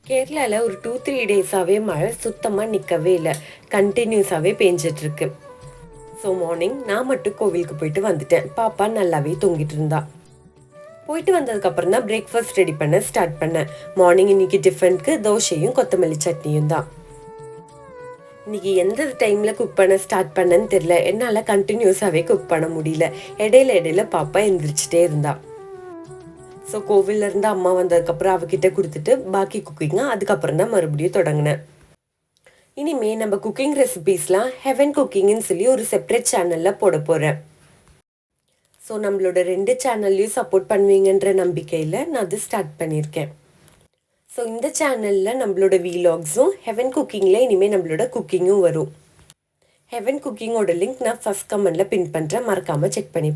கேரளாவில் ஒரு 2-3 டேஸாகவே மழை சுத்தமாக நிற்கவே இல்லை. கண்டினியூஸாகவே பேஞ்சிட்ருக்கு. ஸோ மார்னிங் நான் மட்டும் கோவிலுக்கு போயிட்டு வந்துட்டேன். பாப்பா நல்லாவே தூங்கிட்டு இருந்தா. போயிட்டு வந்ததுக்கப்புறம் தான் பிரேக்ஃபாஸ்ட் ரெடி பண்ண ஸ்டார்ட் பண்ணேன். மார்னிங் இன்னைக்கு டிஃபனுக்கு தோசையும் கொத்தமல்லி சட்னியும் தான். இன்னைக்கு எந்த டைமில் குக் பண்ண ஸ்டார்ட் பண்ணேன்னு தெரியல. என்னால் கண்டினியூஸாகவே குக் பண்ண முடியல. இடையில பாப்பா எந்திரிச்சிட்டே இருந்தா. ஸோ கோவிலேருந்து அம்மா வந்ததுக்கப்புறம் அவகிட்ட கொடுத்துட்டு பாக்கி குக்கிங்காக அதுக்கப்புறம் தான் மறுபடியும் தொடங்கினேன். இனிமேல் நம்ம குக்கிங் ரெசிபீஸ்லாம் ஹெவன் குக்கிங்னு சொல்லி ஒரு செப்பரேட் சேனலில் போட போகிறேன். ஸோ நம்மளோட 2 சேனல்லையும் சப்போர்ட் பண்ணுவீங்கன்ற நம்பிக்கையில் நான் அது ஸ்டார்ட் பண்ணியிருக்கேன். ஸோ இந்த சேனலில் நம்மளோட வீலாக்ஸும் ஹெவன் குக்கிங்கில் இனிமேல் நம்மளோட குக்கிங்கும் வரும். ஹெவன் குக்கிங்கோட லிங்க் நான் ஃபஸ்ட் கமெண்டில் பின் பண்ணுறேன். மறக்காமல் செக் பண்ணி